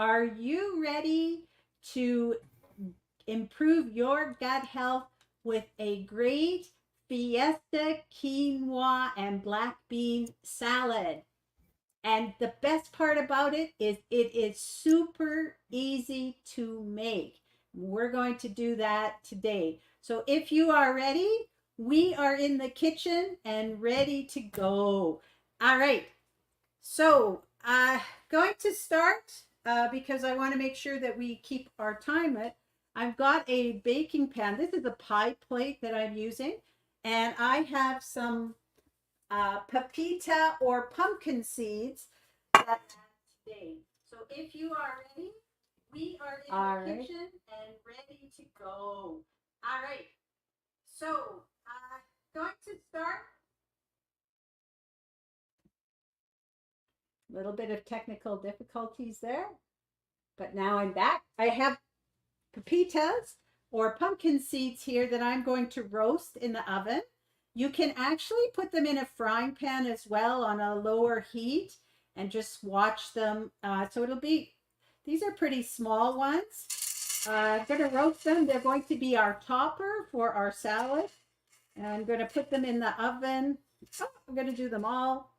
Are you ready to improve your gut health with a great Fiesta Quinoa and black bean salad? And the best part about it is super easy to make. We're going to do that today. So if you are ready, we are in the kitchen and ready to go. All right. So going to start because I want to make sure that we keep our time. I've got a baking pan. This is a pie plate that I'm using. And I have some papita or pumpkin seeds that today. So if you are ready, we are in the kitchen and ready to go. All right. So going to start. A little bit of technical difficulties there, but now I'm back. I have pepitas or pumpkin seeds here that I'm going to roast in the oven. You can actually put them in a frying pan as well on a lower heat and just watch them. So it'll be, these are pretty small ones. I'm going to roast them. They're going to be our topper for our salad. And I'm going to put them in the oven. Oh, I'm going to do them all.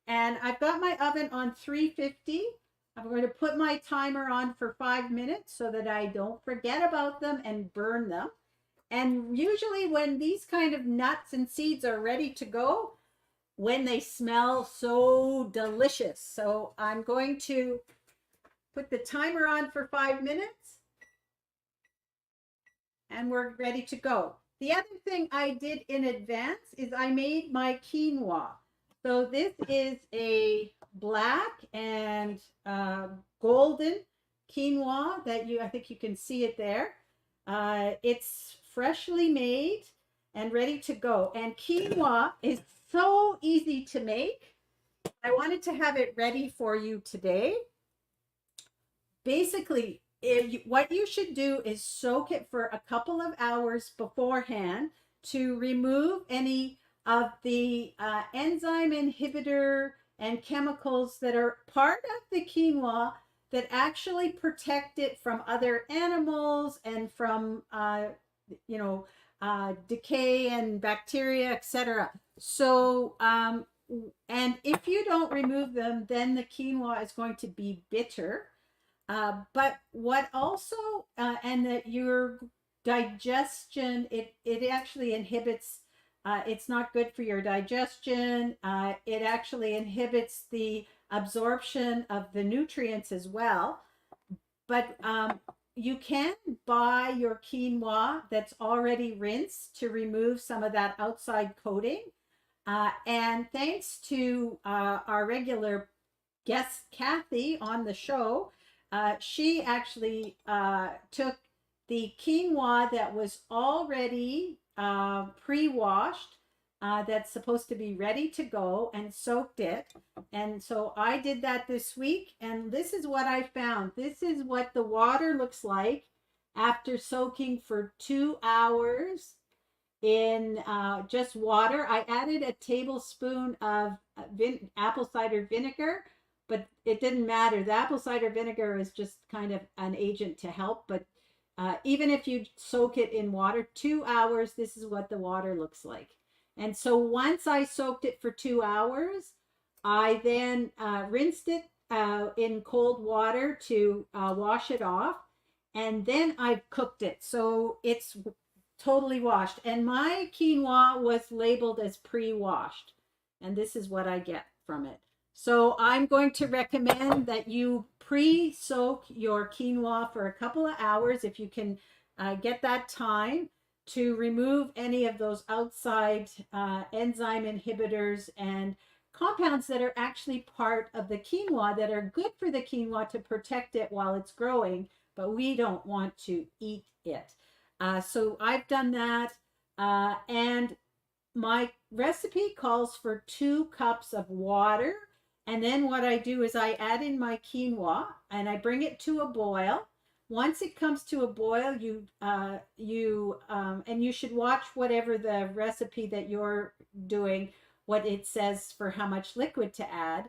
And I've got my oven on 350. I'm going to put my timer on for 5 minutes so that I don't forget about them and burn them. And usually when these kind of nuts and seeds are ready to go, when they smell so delicious. So I'm going to put the timer on for 5 minutes and we're ready to go. The other thing I did in advance is I made my quinoa. So this is a black and golden quinoa that I think you can see it there. It's freshly made and ready to go. And quinoa is so easy to make. I wanted to have it ready for you today. Basically, what you should do is soak it for a couple of hours beforehand to remove any of the enzyme inhibitor and chemicals that are part of the quinoa that actually protect it from other animals and from decay and bacteria, etc. So and if you don't remove them, then the quinoa is going to be bitter. But what also and that your digestion, it actually inhibits. It's not good for your digestion. It actually inhibits the absorption of the nutrients as well. But you can buy your quinoa that's already rinsed to remove some of that outside coating. And thanks to our regular guest, Kathy, on the show, she actually took the quinoa that was already pre-washed, that's supposed to be ready to go, and soaked it. And so I did that this week, and this is what I found. This is what the water looks like after soaking for 2 hours in just water. I added a tablespoon of apple cider vinegar, but it didn't matter. The apple cider vinegar is just kind of an agent to help, but even if you soak it in water 2 hours, this is what the water looks like. And so once I soaked it for 2 hours, I then rinsed it in cold water to wash it off. And then I cooked it. So it's totally washed. And my quinoa was labeled as pre-washed. And this is what I get from it. So I'm going to recommend that you pre-soak your quinoa for a couple of hours if you can get that time to remove any of those outside enzyme inhibitors and compounds that are actually part of the quinoa that are good for the quinoa to protect it while it's growing, but we don't want to eat it. So I've done that. And my recipe calls for 2 cups of water. And then what I do is I add in my quinoa and I bring it to a boil. Once it comes to a boil, and you should watch whatever the recipe that you're doing, what it says for how much liquid to add.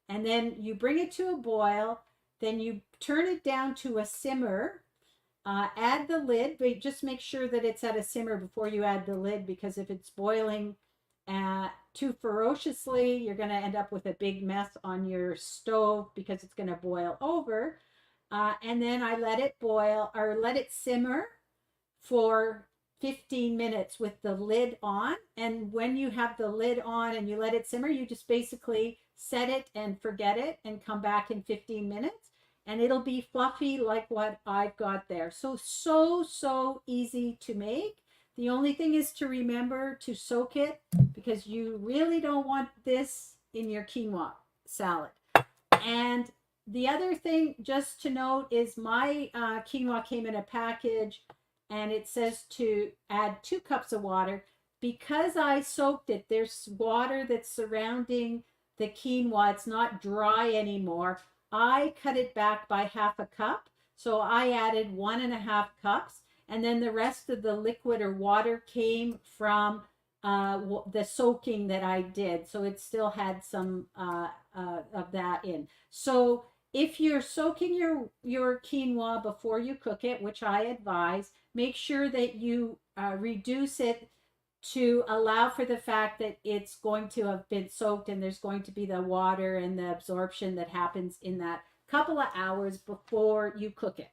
And then you bring it to a boil then you turn it down to a simmer. Add the lid, but just make sure that it's at a simmer before you add the lid, because if it's boiling too ferociously, you're going to end up with a big mess on your stove because it's going to boil over. And then I let it boil, or let it simmer for 15 minutes with the lid on. And when you have the lid on and you let it simmer, you just basically set it and forget it and come back in 15 minutes. And it'll be fluffy like what I've got there. So easy to make. The only thing is to remember to soak it, because you really don't want this in your quinoa salad. And the other thing just to note is my quinoa came in a package, and it says to add 2 cups of water. Because I soaked it, there's water that's surrounding the quinoa. It's not dry anymore. I cut it back by 1/2 cup. So I added 1.5 cups. And then the rest of the liquid or water came from the soaking that I did. So it still had some of that in. So if you're soaking your quinoa before you cook it, which I advise, make sure that you reduce it to allow for the fact that it's going to have been soaked, and there's going to be the water and the absorption that happens in that couple of hours before you cook it.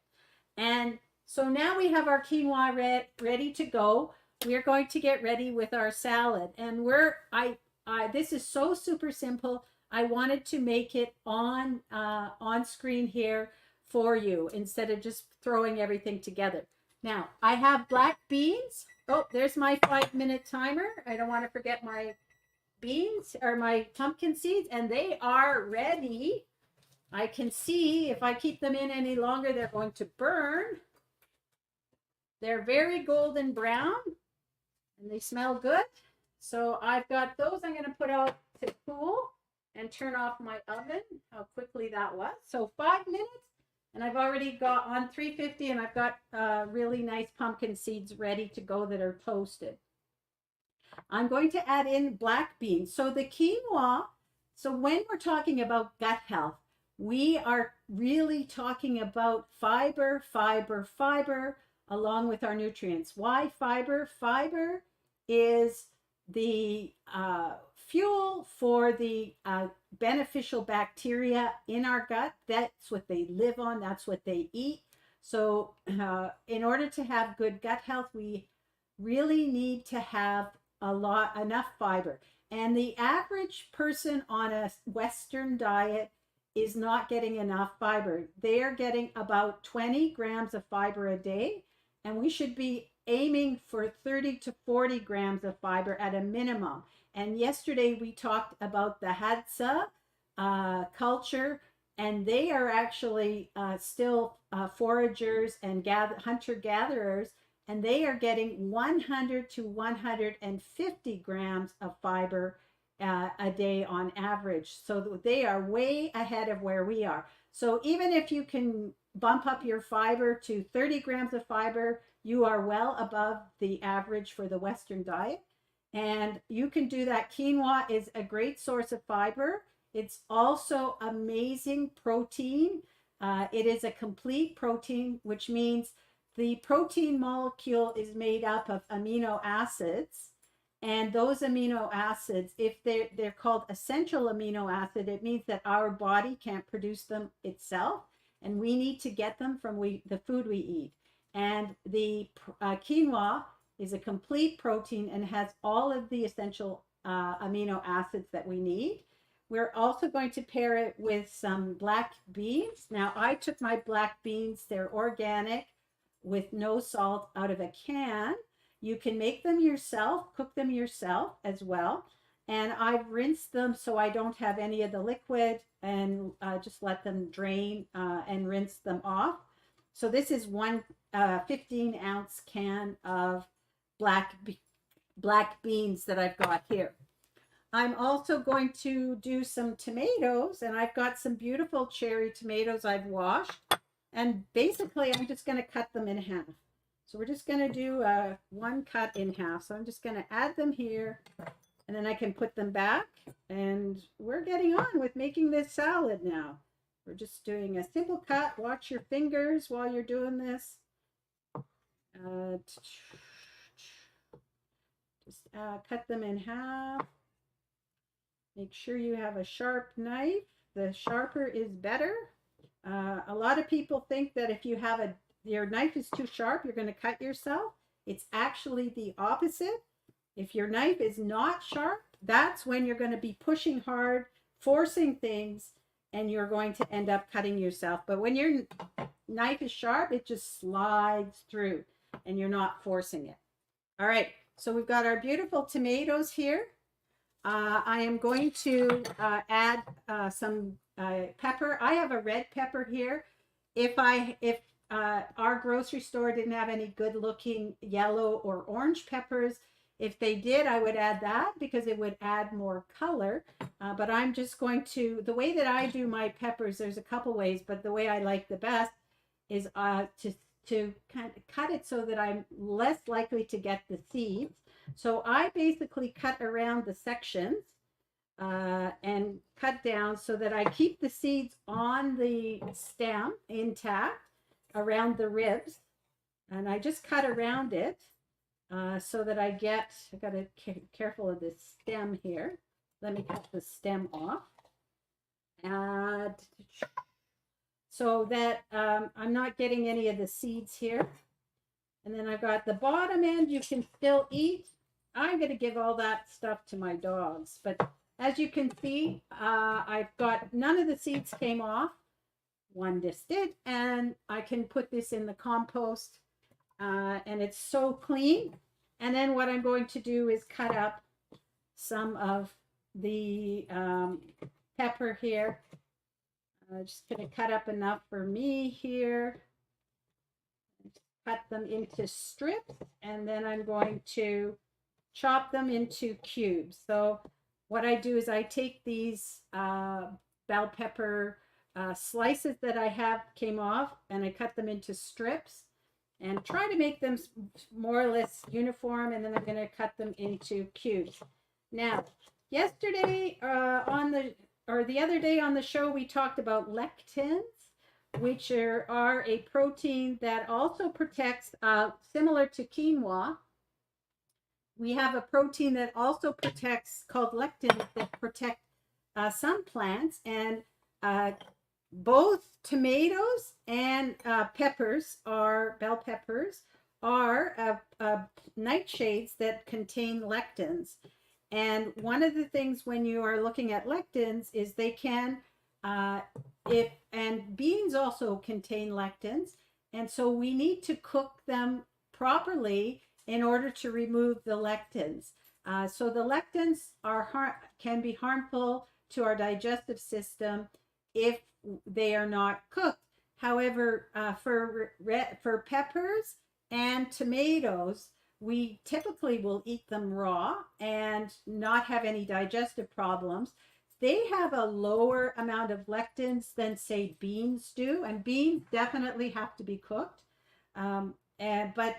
And so now we have our quinoa ready to go. We're going to get ready with our salad. And this is so super simple. I wanted to make it on screen here for you instead of just throwing everything together. Now, I have black beans. Oh, there's my 5-minute timer. I don't want to forget my beans or my pumpkin seeds, and they are ready. I can see if I keep them in any longer, they're going to burn. They're very golden brown, and they smell good. So I've got those I'm going to put out to cool and turn off my oven. How quickly that was. So 5 minutes. And I've already got on 350, and I've got really nice pumpkin seeds ready to go that are toasted. I'm going to add in black beans. So the quinoa, so when we're talking about gut health, we are really talking about fiber, along with our nutrients. Why fiber? Fiber is the fuel for the beneficial bacteria in our gut. That's what they live on. That's what they eat. So in order to have good gut health, we really need to have enough fiber. And the average person on a Western diet is not getting enough fiber. They are getting about 20 grams of fiber a day, and we should be aiming for 30 to 40 grams of fiber at a minimum. And yesterday we talked about the Hadza culture, and they are actually still foragers and hunter-gatherers, and they are getting 100 to 150 grams of fiber a day on average. So they are way ahead of where we are. So even if you can bump up your fiber to 30 grams of fiber, you are well above the average for the Western diet. And you can do that. Quinoa is a great source of fiber. It's also amazing protein. It is a complete protein, which means the protein molecule is made up of amino acids. And those amino acids, if they're called essential amino acid, it means that our body can't produce them itself, and we need to get them from the food we eat. And the quinoa is a complete protein and has all of the essential amino acids that we need. We're also going to pair it with some black beans. Now, I took my black beans, they're organic, with no salt, out of a can. You can make them yourself, cook them yourself as well. And I've rinsed them so I don't have any of the liquid, and just let them drain and rinse them off. So this is one 15-ounce can of black beans that I've got here. I'm also going to do some tomatoes, and I've got some beautiful cherry tomatoes I've washed. And basically, I'm just going to cut them in half. So we're just going to do one cut in half. So I'm just going to add them here, and then I can put them back. And we're getting on with making this salad now. We're just doing a simple cut. Watch your fingers while you're doing this. Just cut them in half. Make sure you have a sharp knife. The sharper is better. A lot of people think that if you have your knife is too sharp, you're going to cut yourself. It's actually the opposite. If your knife is not sharp, that's when you're going to be pushing hard, forcing things, and you're going to end up cutting yourself. But when your knife is sharp, it just slides through and you're not forcing it. All right, so we've got our beautiful tomatoes here. I am going to add some pepper. I have a red pepper here. If our grocery store didn't have any good looking yellow or orange peppers, if they did, I would add that because it would add more color. But I'm just going to, the way that I do my peppers, there's a couple ways, but the way I like the best is to kind of cut it so that I'm less likely to get the seeds. So I basically cut around the sections and cut down so that I keep the seeds on the stem intact around the ribs. And I just cut around it so that I got to be careful of this stem here. Let me cut the stem off. So that I'm not getting any of the seeds here. And then I've got the bottom end you can still eat. I'm going to give all that stuff to my dogs. But as you can see, I've got none of the seeds came off. One just did. And I can put this in the compost. And it's so clean. And then what I'm going to do is cut up some of the pepper here. I'm just going to cut up enough for me here. Cut them into strips, and then I'm going to chop them into cubes. So what I do is I take these bell pepper slices that I have came off, and I cut them into strips and try to make them more or less uniform, and then I'm going to cut them into cubes. Now, yesterday the other day on the show, we talked about lectins, which are a protein that also protects, similar to quinoa. We have a protein that also protects, called lectins, that protect some plants. And both tomatoes and peppers, bell peppers, are nightshades that contain lectins. And one of the things when you are looking at lectins is they can, and beans also contain lectins. And so we need to cook them properly in order to remove the lectins. So the lectins can be harmful to our digestive system if they are not cooked. However, for peppers and tomatoes, we typically will eat them raw and not have any digestive problems. They have a lower amount of lectins than, say, beans do, and beans definitely have to be cooked. But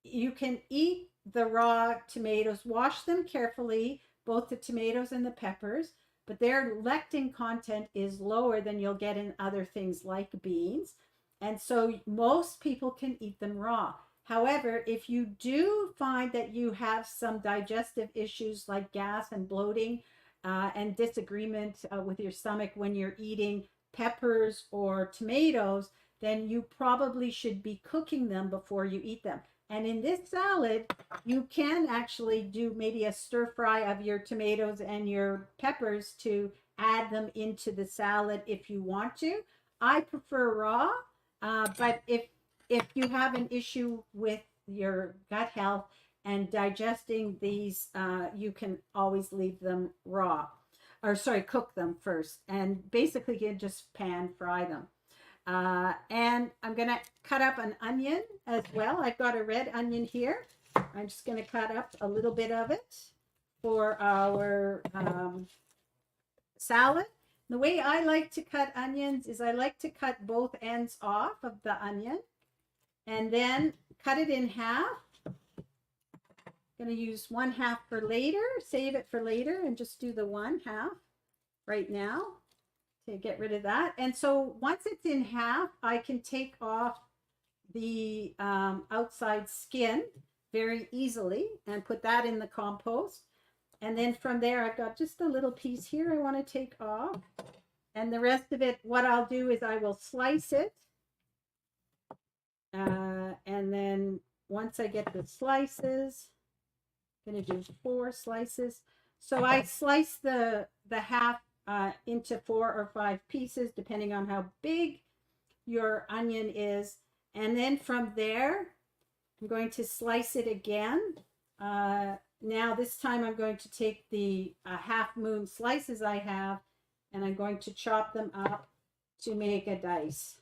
you can eat the raw tomatoes, wash them carefully, both the tomatoes and the peppers, but their lectin content is lower than you'll get in other things like beans. And so most people can eat them raw. However, if you do find that you have some digestive issues like gas and bloating and disagreement with your stomach when you're eating peppers or tomatoes, then you probably should be cooking them before you eat them. And in this salad, you can actually do maybe a stir fry of your tomatoes and your peppers to add them into the salad if you want to. I prefer raw, but if you have an issue with your gut health and digesting these, you can always leave them raw, or sorry, cook them first. And basically you just pan fry them. And I'm going to cut up an onion as well. I've got a red onion here. I'm just going to cut up a little bit of it for our salad. The way I like to cut onions is I like to cut both ends off of the onion and then cut it in half. I'm going to use 1/2 for later, save it for later, and just do the 1/2 right now to get rid of that. And so once it's in half, I can take off the outside skin very easily and put that in the compost. And then from there, I've got just a little piece here I want to take off. And the rest of it, what I'll do is I will slice it. And then once I get the slices, I'm going to do 4 slices. So I slice the half into 4 or 5 pieces, depending on how big your onion is. And then from there, I'm going to slice it again. Now this time I'm going to take the half moon slices I have, and I'm going to chop them up to make a dice.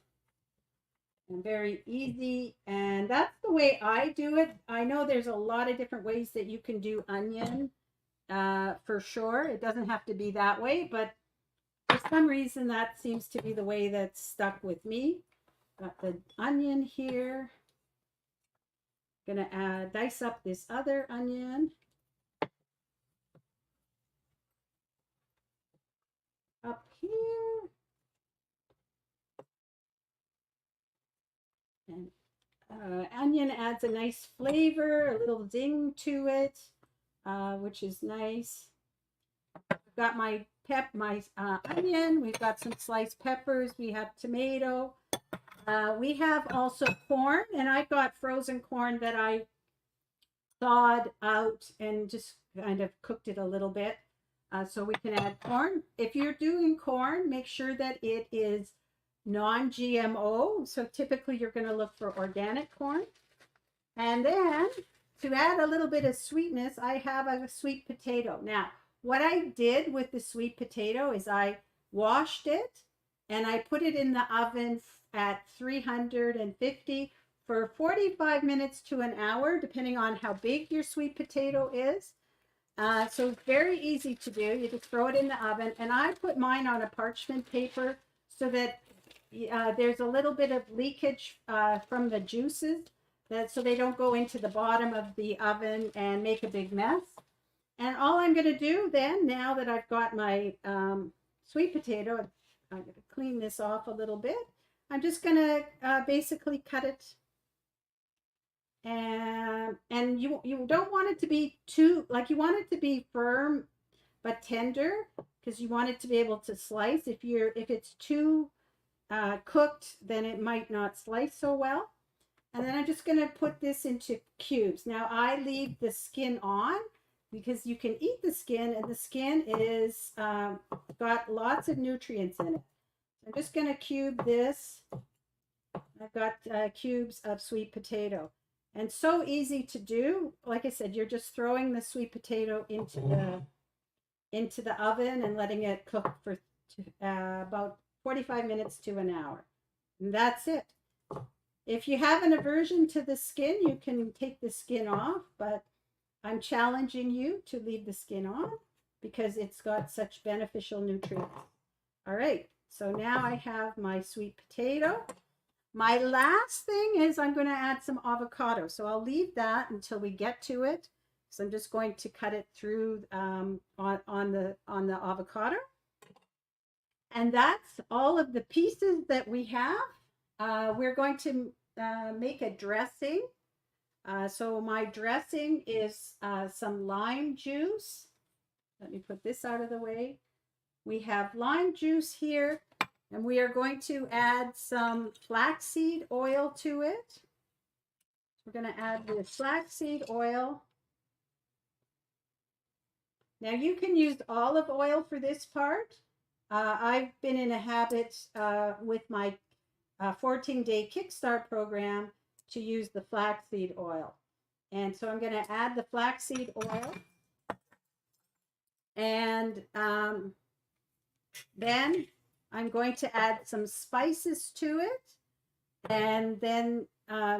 And very easy, and that's the way I do it. I know there's a lot of different ways that you can do onion, for sure. It doesn't have to be that way, but for some reason that seems to be the way that's stuck with me. Got the onion here. Gonna dice up this other onion. Up here. And onion adds a nice flavor, a little zing to it, which is nice. I've got my onion. We've got some sliced peppers. We have tomato. We have also corn, and I've got frozen corn that I thawed out and just kind of cooked it a little bit. So we can add corn. If you're doing corn, make sure that it is non-GMO. So typically you're going to look for organic corn. And then to add a little bit of sweetness, I have a sweet potato. Now, what I did with the sweet potato is I washed it and I put it in the oven at 350 for 45 minutes to an hour, depending on how big your sweet potato is. So it's very easy to do. You just throw it in the oven, and I put mine on a parchment paper so that there's a little bit of leakage from the juices, so they don't go into the bottom of the oven and make a big mess. And all I'm going to do then, now that I've got my sweet potato, I'm going to clean this off a little bit. I'm just going to basically cut it. And you don't want it to be too, like, you want it to be firm but tender, because you want it to be able to slice. If it's too cooked, then it might not slice so well. And then I'm just going to put this into cubes. Now I leave the skin on because you can eat the skin, and the skin is got lots of nutrients in it. So I'm just going to cube this. I've got cubes of sweet potato, and so easy to do. Like I said, you're just throwing the sweet potato into the oven and letting it cook for about 45 minutes to an hour. And that's it. If you have an aversion to the skin, you can take the skin off, but I'm challenging you to leave the skin on because it's got such beneficial nutrients. All right, so now I have my sweet potato. My last thing is I'm going to add some avocado. So I'll leave that until we get to it. So I'm just going to cut it through on the avocado. And that's all of the pieces that we have. We're going to make a dressing. So my dressing is some lime juice. Let me put this out of the way. We have lime juice here, and we are going to add some flaxseed oil to it. We're going to add the flaxseed oil. Now you can use olive oil for this part. I've been in a habit with my 14-day Kickstart program to use the flaxseed oil. And so I'm going to add the flaxseed oil. And then I'm going to add some spices to it, and then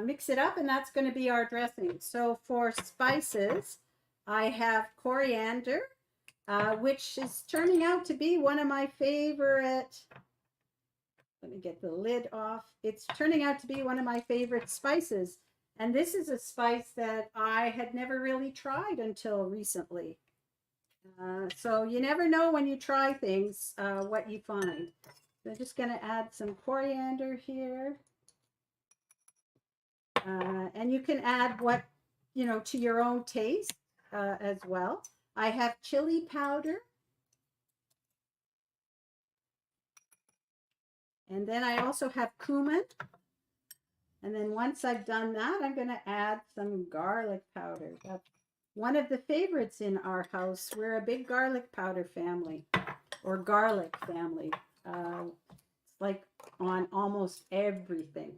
mix it up, and that's going to be our dressing. So for spices, I have coriander, which is turning out to be one of my favorite. Let me get the lid off. It's turning out to be one of my favorite spices. And this is a spice that I had never really tried until recently. So you never know when you try things, what you find. So I'm just going to add some coriander here. And you can add what, to your own taste as well. I have chili powder. And then I also have cumin. And then once I've done that, I'm going to add some garlic powder. That's one of the favorites in our house. We're a big garlic powder family, or garlic family. It's like on almost everything.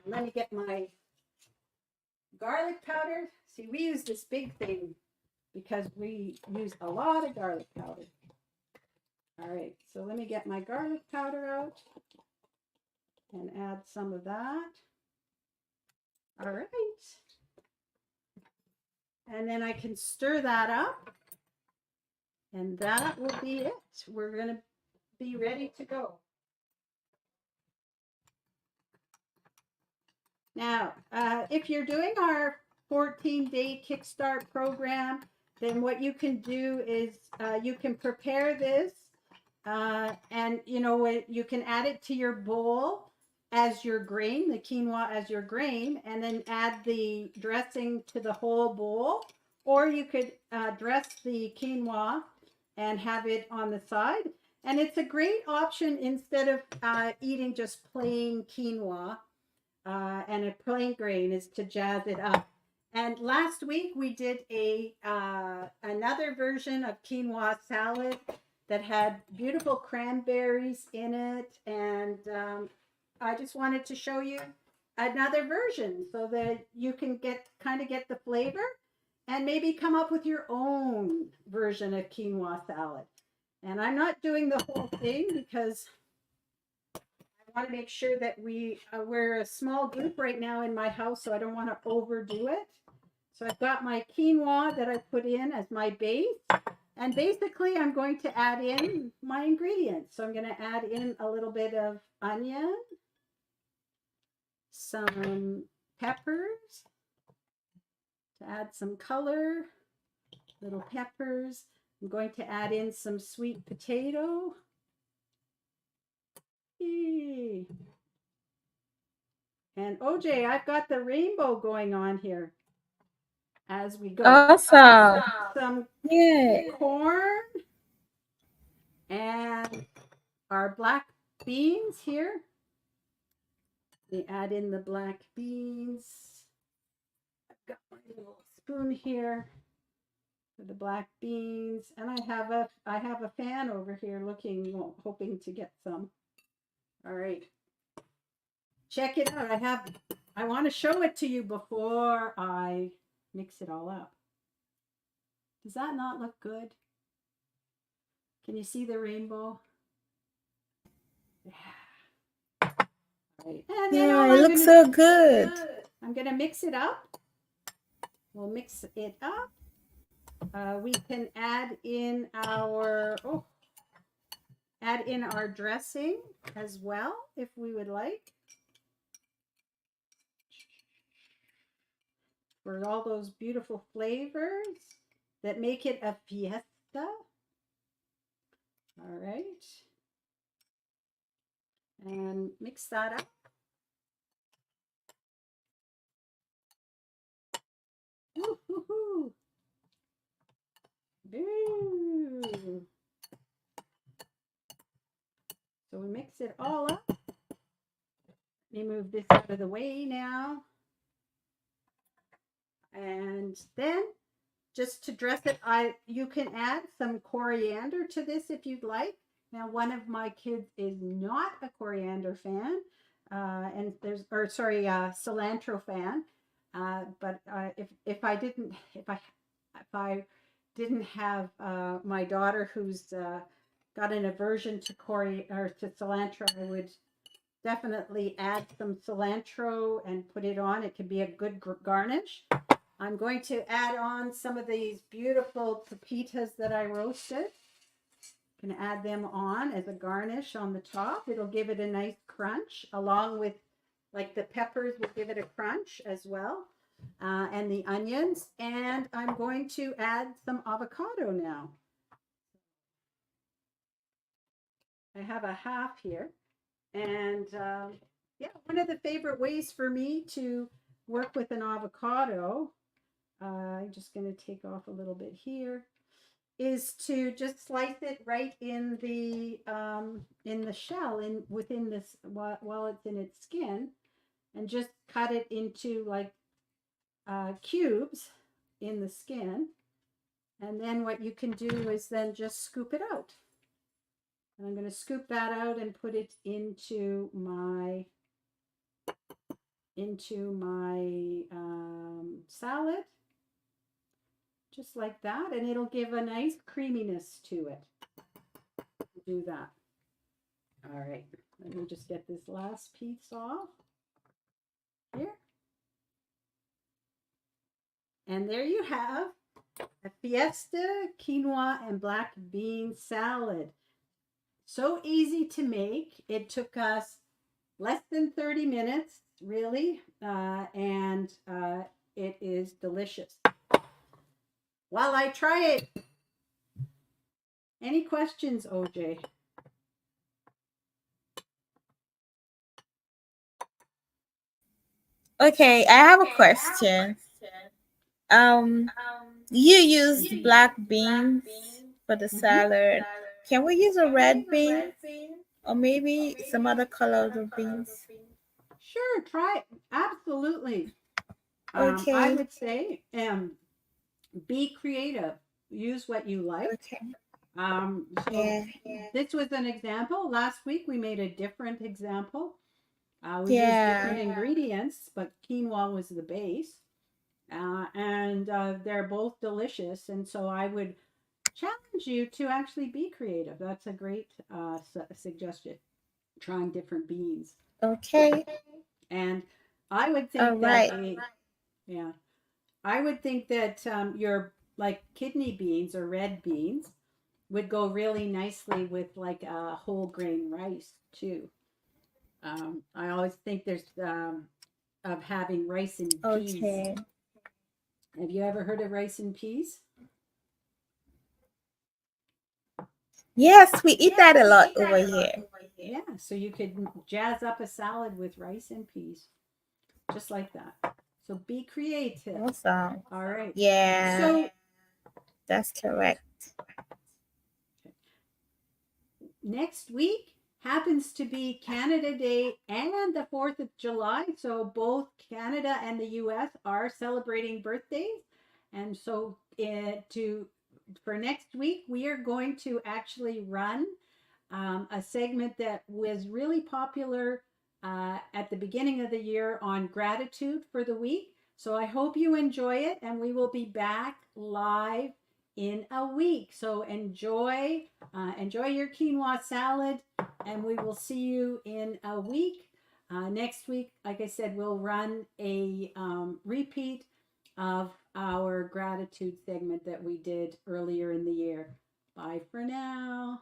Let me get my garlic powder. See, we use this big thing because we use a lot of garlic powder. All right, so let me get my garlic powder out and add some of that. All right. And then I can stir that up. And that will be it. We're going to be ready to go. Now, if you're doing our 14-day Kickstart program, then what you can do is you can prepare this and, you can add it to your bowl as your grain, the quinoa as your grain, and then add the dressing to the whole bowl. Or you could dress the quinoa and have it on the side. And it's a great option instead of eating just plain quinoa and a plain grain, is to jazz it up. And last week we did another version of quinoa salad that had beautiful cranberries in it. And I just wanted to show you another version so that you can get the flavor and maybe come up with your own version of quinoa salad. And I'm not doing the whole thing because I want to make sure that we're a small group right now in my house, so I don't want to overdo it. So I've got my quinoa that I put in as my base. And basically, I'm going to add in my ingredients. So I'm going to add in a little bit of onion, some peppers to add some color, little peppers. I'm going to add in some sweet potato. Yay. And OJ, I've got the rainbow going on here as we go. Awesome. Some Yeah. corn and our black beans here. We add in the black beans. I've got my little spoon here for the black beans, and I have a fan over here looking, hoping to get some. All right, check it out. I want to show it to you before I mix it all up. Does that not look good? Can you see the rainbow? Yeah. All right. And then Yeah, it looks so good. I'm gonna mix it up. We'll mix it up. We can add in our dressing as well if we would like, for all those beautiful flavors that make it a fiesta. All right, and mix that up. Woo-hoo-hoo. Boo. So we mix it all up. Let me move this out of the way now. And then just to dress it, you can add some coriander to this if you'd like. Now, one of my kids is not a coriander fan, and cilantro fan. But if I didn't have my daughter who's got an aversion to cilantro, I would definitely add some cilantro and put it on. It can be a good garnish. I'm going to add on some of these beautiful pepitas that I roasted. I'm going to add them on as a garnish on the top. It'll give it a nice crunch, along with, like, the peppers will give it a crunch as well. and the onions, and I'm going to add some avocado now. I have a half here, and yeah, one of the favorite ways for me to work with an avocado, I'm just going to take off a little bit here, is to just slice it right in the shell, in within this, while it's in its skin, and just cut it into like cubes in the skin. And then what you can do is then just scoop it out. And I'm going to scoop that out and put it into my salad, just like that, and it'll give a nice creaminess to it. Do that. All right, let me just get this last piece off here. And there you have a Fiesta Quinoa and black bean salad. So easy to make. It took us less than 30 minutes, really, and it is delicious. While I try it, any questions, OJ? Okay, I have a question. Um, you used black beans for the salad. Can we use a red bean or maybe some other colors of beans? Sure, try it. Absolutely. I Okay, would say be creative. Use what you like. okay, So yeah, this was an example. Last week we made a different example. We used different yeah. ingredients, but quinoa was the base. And they're both delicious. And so I would challenge you to actually be creative. That's a great suggestion. Trying different beans. Okay, And I would all think that right. yeah, I would think that your like kidney beans or red beans would go really nicely with like a whole grain rice too. I always think there's of having rice and peas. Okay. Have you ever heard of rice and peas? Yes, we eat that a lot over here. Yeah, so you could jazz up a salad with rice and peas, just like that. So be creative. Awesome. All right. Yeah, So that's correct. next week happens to be Canada Day and the 4th of July. So both Canada and the US are celebrating birthdays. And so for next week, we are going to actually run a segment that was really popular at the beginning of the year on gratitude for the week. So I hope you enjoy it, and we will be back live in a week. So enjoy your quinoa salad, and we will see you in a week. Next week, like I said, we'll run a repeat of our gratitude segment that we did earlier in the year. Bye for now.